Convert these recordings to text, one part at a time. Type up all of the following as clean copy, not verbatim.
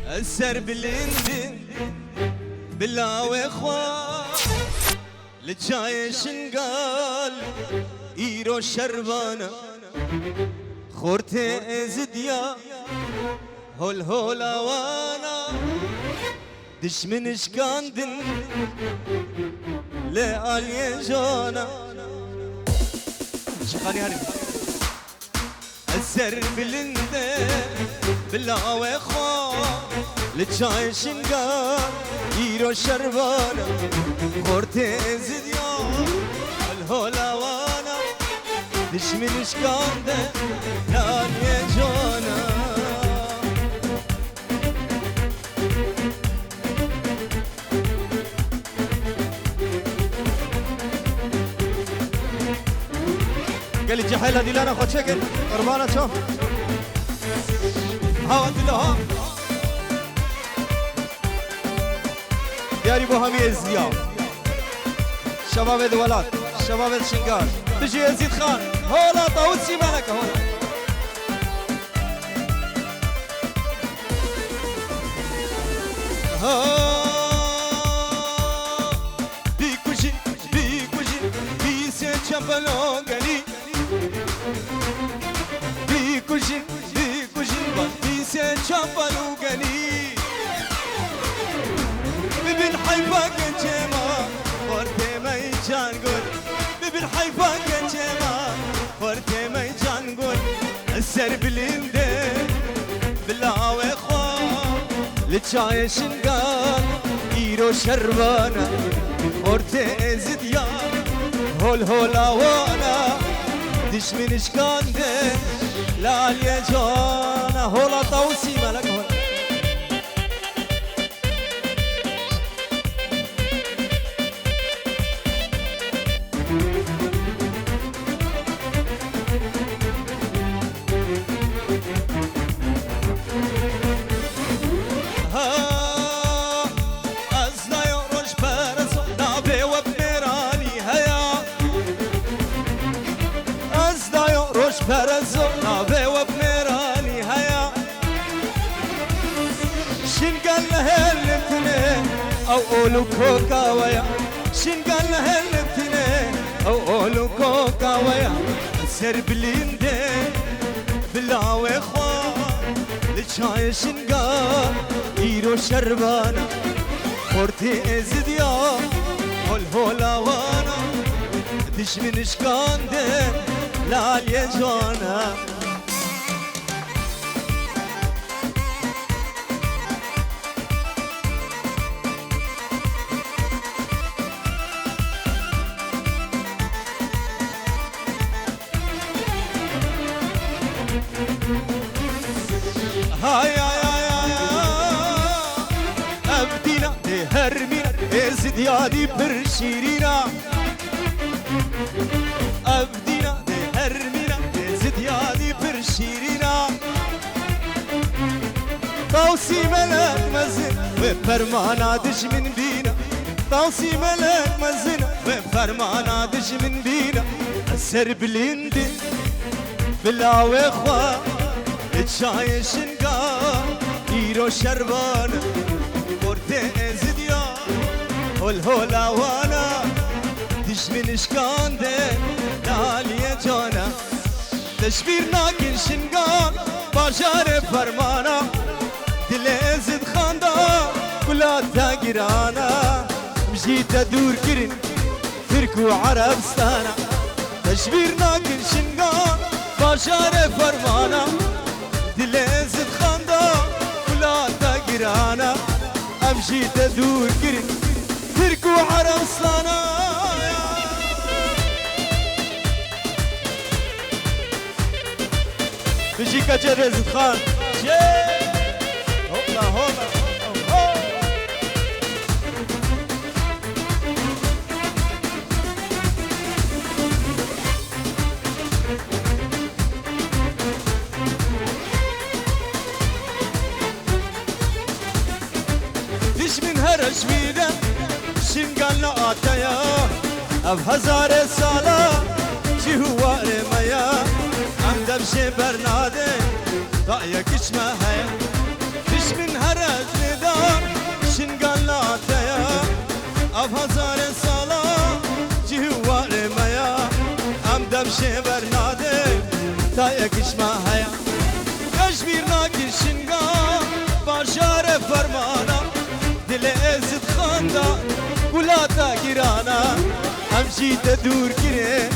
السر بالندن بالله واخوان لجاي شنقال ايرو شربانه خورتي زديا هول هولا وانا دش من شكاندن لا اليجانا شغالي هاري السر بالندن بالله واخوان لجاي شنقال ايرو شربانه خورتي زديا الهولا وانا دش من شكاندن لا اليجانا قال لي جحيلة دي لانا خد شكل قربانة شوف هاوت لها دياري بوهامي ازدياب شباب دولات شباب الشنقار تجي يزيد خان هولا طاوسي مالك هولا بيكوجي بيكوجي بيسي شامبالون قالي بيكوجي بيكوجي بيسي شامبالون قالي ببن حيفاك جيما ورتي ما يجان قول ببن حيفاك جيما ورتي ما يجان قول السر باليمدي بالله واخوان لتشاي شنقال ايرو شربانه ورتي زديا هول هولا وانا دش من شكاندي لا اليجانا هولا طوسي مالك هولا فرزو نابي وبميراني هيا شنقال لهالتنين او قولوا كوكا ويا شنقال لهالتنين او قولوا كوكا ويا السر باليندين بالله واخوان لجاي شنقال ايرو شربانه خورتي ازديا هول هولا وانا دش من شكاندين لا اليجانا هاي ابدينا هرمينا ازديادي برشيرينا ابدينا هرمينا زديادي برشيرينا طوسي ملك مزن وفرمانا دش من بينا طوسي ملك مزن وفرمانا دش من بينا السر باليندي بالله واخوان اتشاي شنقار ايرو شربان قرتي زديا هول هولا وانا دش من شكاندين نالية جانا تشبير ناكن شنقان باجار فرمانا دل ازد خاندا كلا تاقرانا مجيت ادور كرن تركو عربستانا تشبير ناكن شنقان باجار فرمانا دل ازد خاندا كلا تاقرانا امجيت ادور كرن تركو عربستانا بيجي كجرز خان هولا هولا دش من هرش ميدا شنقالنا آتايا اب هزار سالا جي هو رمايا ام دبش برناده دايا كشمه هيا دش من هرش شبر ناده تا یکش ما هیا کشمیر ناکشنگا باشار فرمانا دل ازت خاندا ولاتا گیرانا همشی دور کره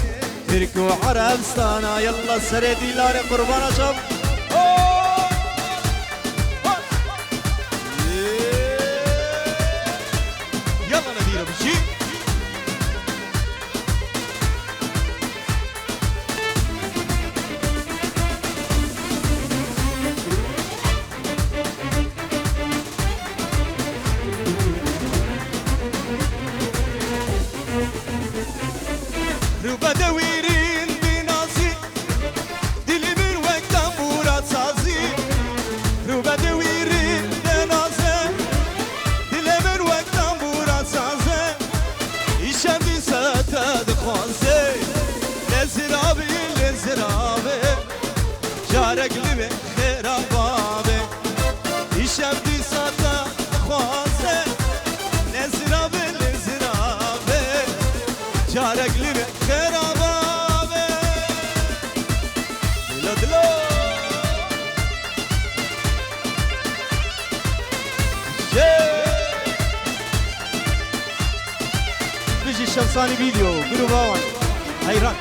ترک و عربستانا یلا سر دیلار قربانا شب يلا نديره بشي روبا دويرين بناسي دلي من وقت امورات سازي روبا دويرين بناسي دلي من وقت امورات سازي ايشم دي ساتا دخوانسي لزرابي لزرابي جارك لمي خيرابابي ايشم دي ساتا دخوانسي لزرابي لزرابي جارك لمي خيرابابي دلو دلو بيجي الشمساني فيديو قولوا باوان حيران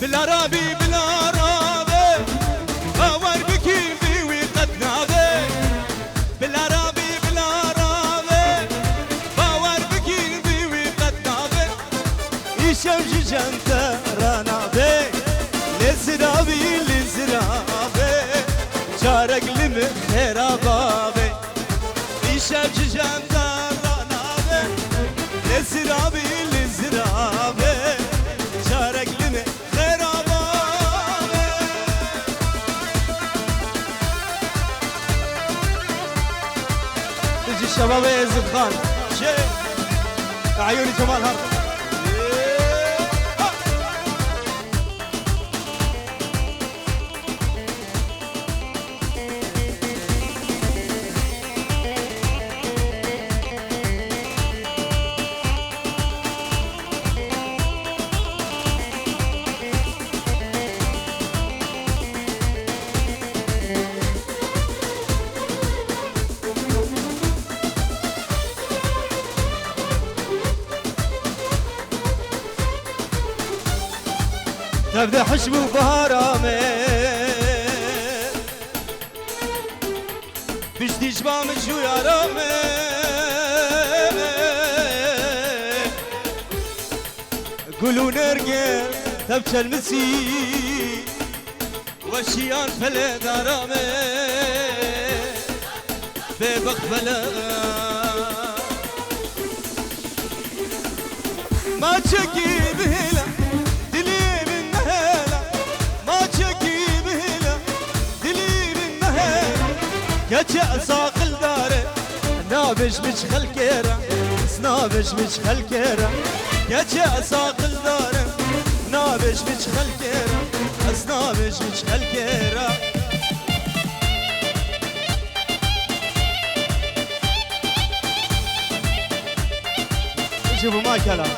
بالعربي بالعربي باور بكي في وقتنا بي بالعربي بالعربي باور بكي في وقتنا بي يشمش جنتا رانا بي لزرابي لزرابي جارك لم خيرابابي يشمش جنتا رانا بي لزرابي لزرابي جارك لم الشباب يزيد خان شيء عيوني جمال هرب تبدا حشب وبهرامي بشتي جبام شو يا رامي قولوا نرقر تبكى المسي وشيان فلا درامي ببخ فلا ما تشكي بهلا كجا ساقل داره نابش مش خلكيرة نابش مش خلكيرة كجا ساقل داره نابش مش خلكيرة نابش مش خلكيرة شوفوا ما كلام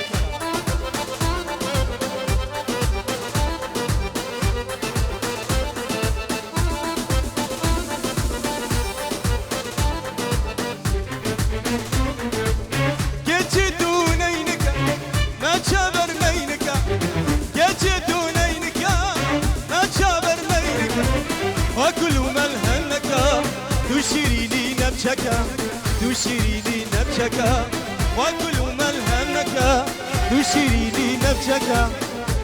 تشيريني نبشك وكل ملهمك تشيريني نبشك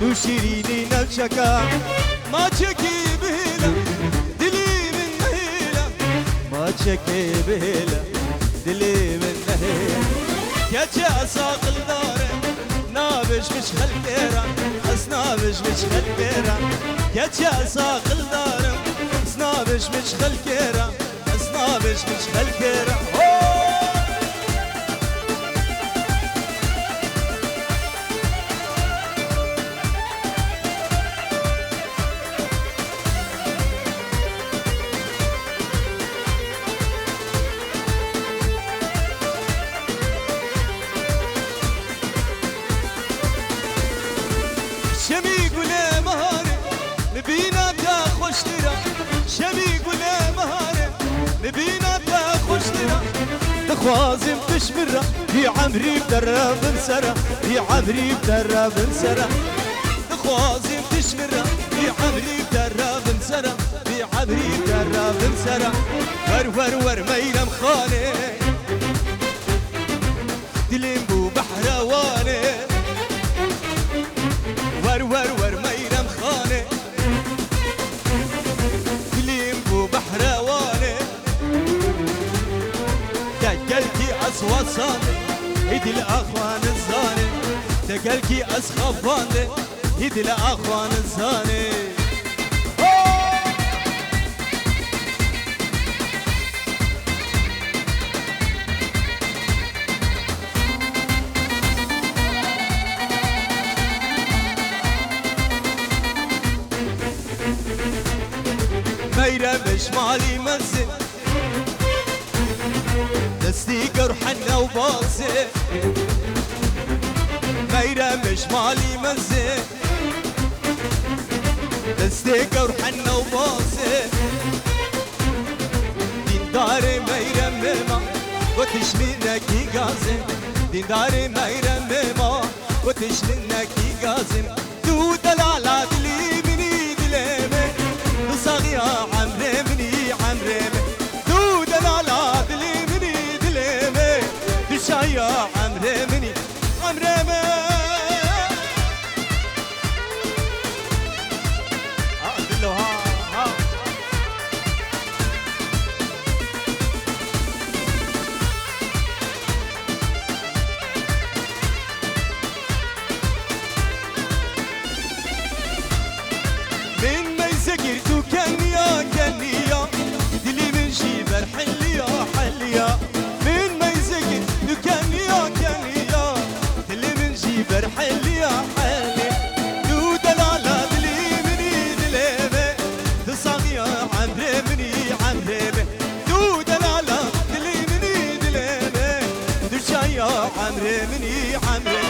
تشيريني نبشك ما تشكي بهلا دلي من نهيلة ما تشكي بهلا دلي من نهيلة كجا ساقل داره نابش مش خلكيرة نابش مش خلكيرة كجا ساقل داره نابش مش خلكيرة نابش مش خلكيرة شبي قولا مهانة نبينا تخش لنا تخوازم تشمرة في عمري بدرب انسرة في عمري بدرب انسرة تخوازم تشمرة في عمري بدرب انسرة في عمري بدرب انسرة ور ميلم خاني دلمبو بحرواني ور ميلم خاني دلمبو بحرواني دقلتي أصوصاني هيدي الأخوان الزاني دقلتي أسخفاني هيدي الأخوان الزاني ميرا بشمالي منزل دستي قرحنا وباصي ميرا بشمالي منزل دستي قرحنا وباصي دين داري ميرا ميما وتشمينك غازم دين داري ميرا ميما وتشمينك غازم دو دلالات لي مني دليمي صاغي عمري مني عمري دو دلالات لي مني دليمي دشايا عمري مني عمري دلو ها من ما يسكرتو كنيا دلي من جيبر حليا حليا من ما يسكرتو كنيا دلي من جيبر حليا حليا دو دلالة دلي مني دليمي تصاغيا عمري مني عمري دو دلالة دلي مني دليمي دشايا عمري مني عمري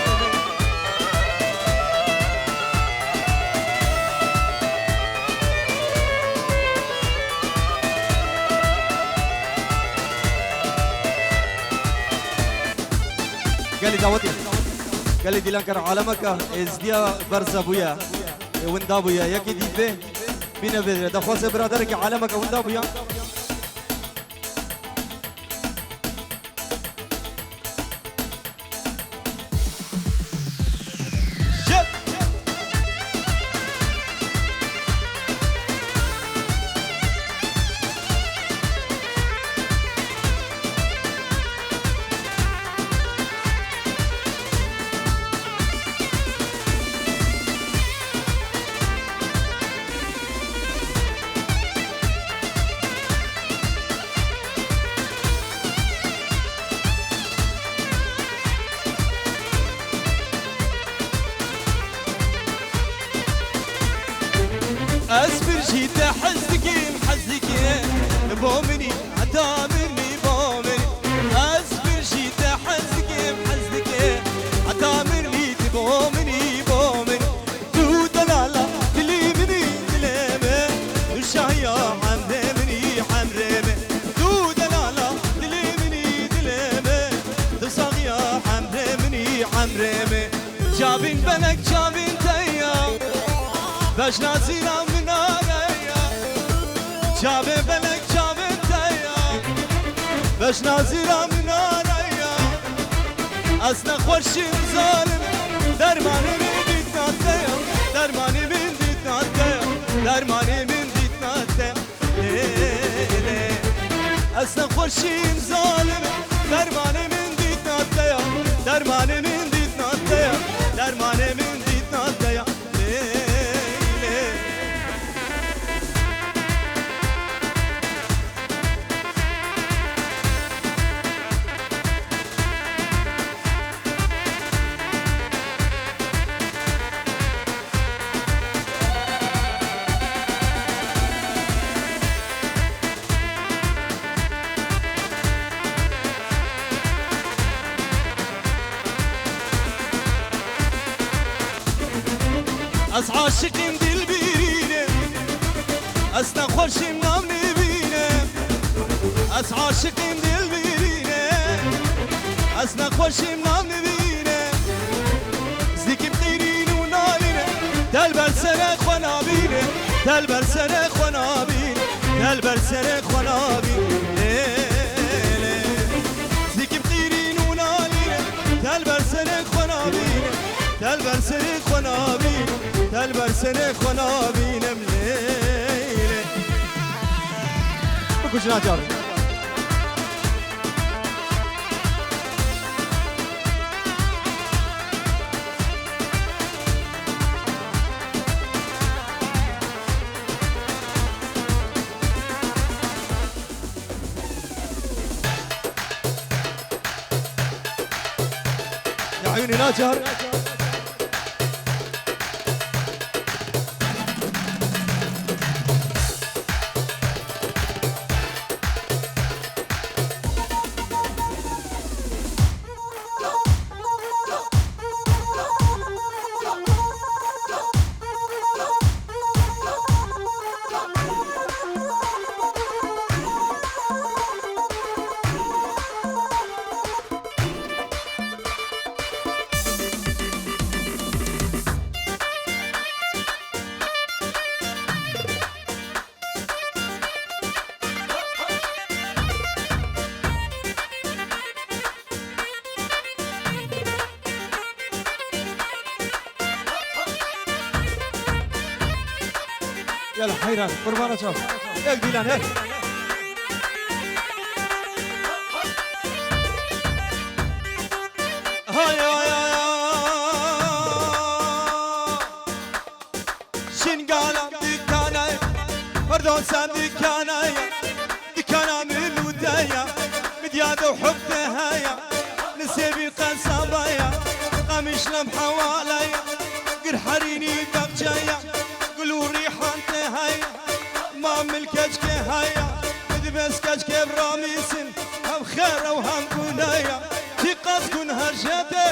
قال لي دعوتي قال لي ديلانكر عالمك ازديا برزا بويا وندا بويا يا كي دي بينا بدر دخوس برادرك عالمك وندا بويا أصبر جيت حزقي محزقي بومني عتامرني بومني أصبر جيت حزقي محزقي عتامرني بومني بومني دو دلالة دلي مني دليمي وشايا عمري مني عمري دو دلالة دلي مني دليمي تصاغيا عمري مني عمري جابين بنك جابين تيا باش نازينا من عليا جابي بلك جابي تايا باش نازينا من عليا أصلا خوشي ظالم درماني من ديتنا تايا درماني من ديتنا تايا درماني من ديتنا تايا ليه أصلا خوشي ظالم درماني من ديتنا تايا درماني من ديتنا تايا درماني من ديتنا تايا عاشقين دل بيرينه أسنا خوشم نام نبينه أس عاشقين دل بيرينه أسنا خوشم نام نبينه زيكي بطيرين ونالينه دلبر سنة خنابينه دلبر سنة خنابين دلبر سنة خنابين زيكي بطيرين ونالينه دلبر سنة خنابينه دلبر سنة خنابين دلبر سنة خنابين مليلة بكوش ناجر يا عيوني ناجر يلا حيران قربانة شوف هيك ديلان هيك هاي هاي شنقالة دكانة فردوسة دكانة دكانة من ودايا مديادة وحبتها يا نسيبي قصبايا قمش لمحة والايا قرحريني بقجايا قلوا ريحانتي هايا ما ملكجك هايا مدبس كجك براميسن هم خير وهم كنايا شقاس كن هرجتي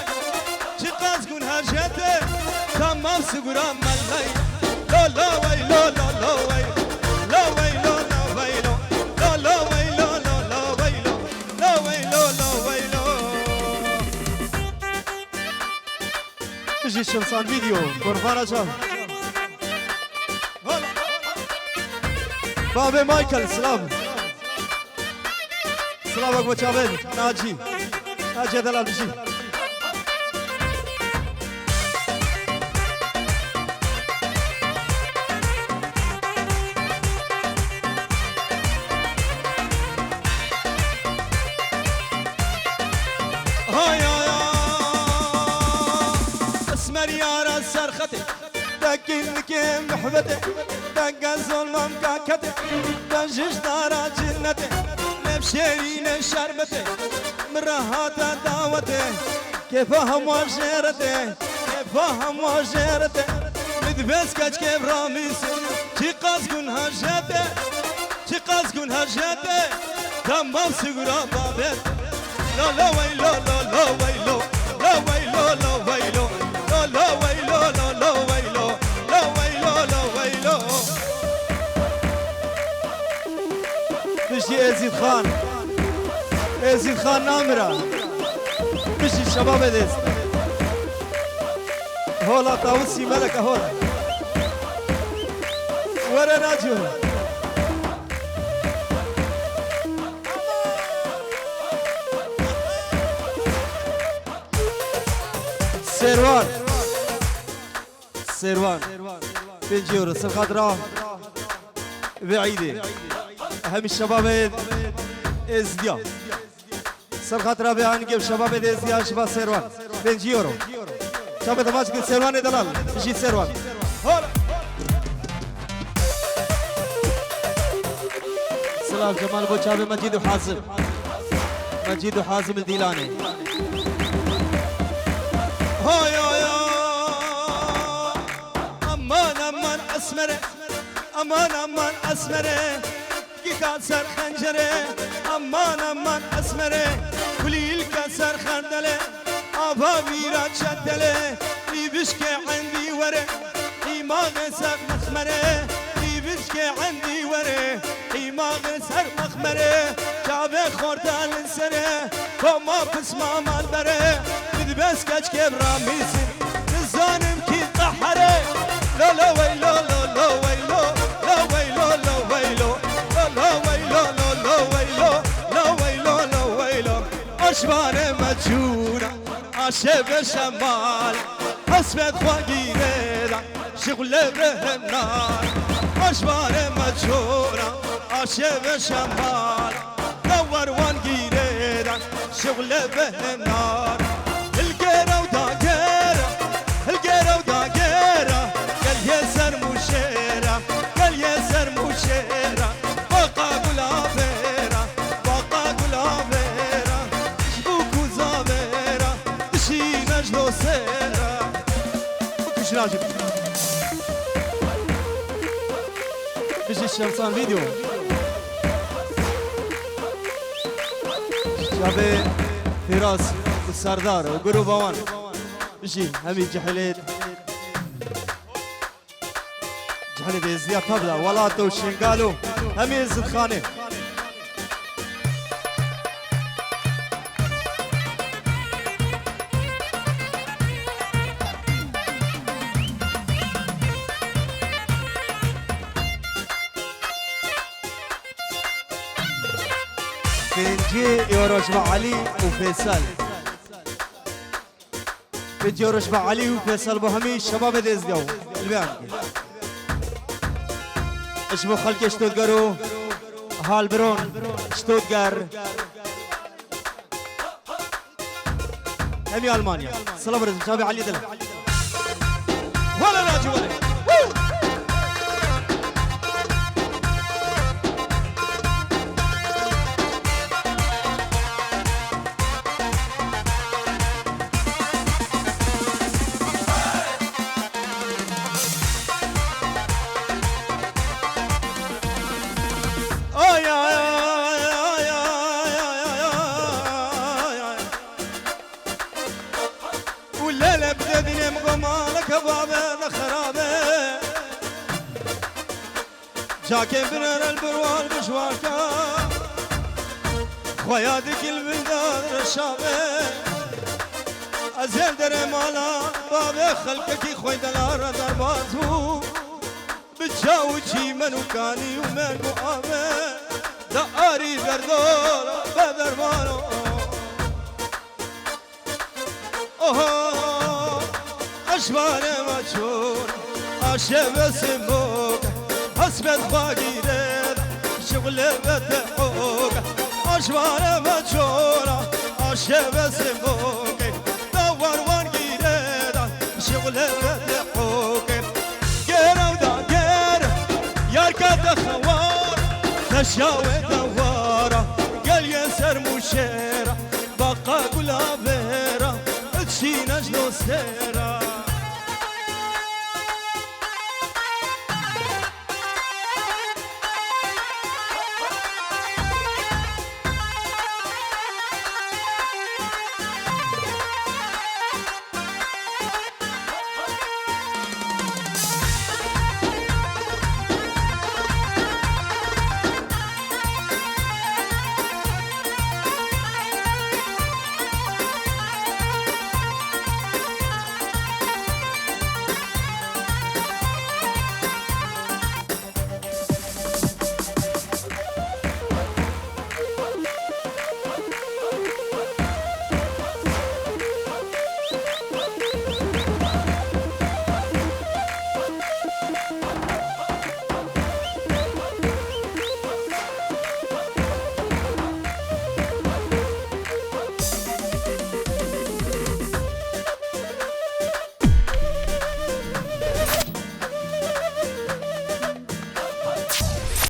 شقاس كن هرجتي تمام سقرام ملغي لا لا ويلو لا لا ويلو لا ويلو لا ويلو لا لا ويلو لا لا ويلو لا ويلو لا ويلو تجي الشمسان فيديو قربانة شاف بابي مايكل سلام سلامك متشابه ناجي ناجي دلال بشي اسمر يا راس صرختي دقينك محبتي دق الظلم كاكتي دجج دارا جنتي نبشرين شربتي مرهات دعوتي كيفهم وجيرتي كيفهم وجيرتي مدبس كاج كيف راميسي شقاس كن هرجتي شقاس كن هرجتي تمام سقرا بابت لا لا ويلو لا لا ويلو لا ويلو لا ويلو لا لا ويلو لا لا ويلو لا ويلو لا ويلو بشي ازيد خان ازيد خان نامرة بشي الشباب ديست هولا طاوسي ملكة هولا ورا ناجو سيروان سيروان بنجيورو الخضراء بعيدة أهم الشباب ازديا الخضراء بعنقب شباب ازديا شباب سيروان بنجيورو شباب تماشك سيروان دلال بيجي سيروان سلام جمال بوشابي مجيد وحازم مجيد وحازم الديلاني هاي هاي امان امان اسمره امان امان اسمره كسر خنجره امان امان اسمره كليل كسر خردله ابا ويرا شدله يبشك عندي وره ايمان سب مسمره يبشك مشكي عندي وري حماغ سر مخمره شابه خوردان لسره كما بسمع مال بره بدبس كاش كبرا ميسن نزانم كي طحره لا لا ويلو لا لا ويلو لا ويلو لا ويلو لا لا ويلو لا لا ويلو لا ويلو لا ويلو اشبار مجونه عاشق شمال حسبت خواگیره شغل به نار اشبار مجونه عاشق شمال دور وانگیره شغل به نار الگره و داگره الگره و داگره گل یه سر موشیره گل یه سر موشیره باقا گلابیره باقا گلابیره شبو کوزابیره دشی نجلو سیره بکش راجب بشی شمسان ویدیو شابه فراس والسردار وقرو بوان بشي همي جحليت جحليت ازدياد طبلة ولاتو شنقالو همي الزدخاني بنجي يورشبع علي وفيصل بنجي يورشبع علي وفيصل بوهمي شباب دزدو البيان اشبو خلق شتوتغارو هالبرون شتوتغار همي المانيا سلام رزق شابي علي دل ولا راجي ولا والليلة بدأني مقمالك بابا خرابة جاكين بنر البروال بشواركا خويادك البلدان رشابة أزيل در مالا بابا خلقك خوي دلار درباتو بتجاوجي منو كاني ومن مقامة دقاري بردور بدر مالو اشبار مجهور عاشق سموك حسبت خواگیره شغل بتحوك اشبار مجهور عاشق سموك دور وانگیره شغل بتحوك گره و دا گره یار کت خوار نشاوه دواره گل یه سر موشیره باقا گلابیره تشی نجلو سیره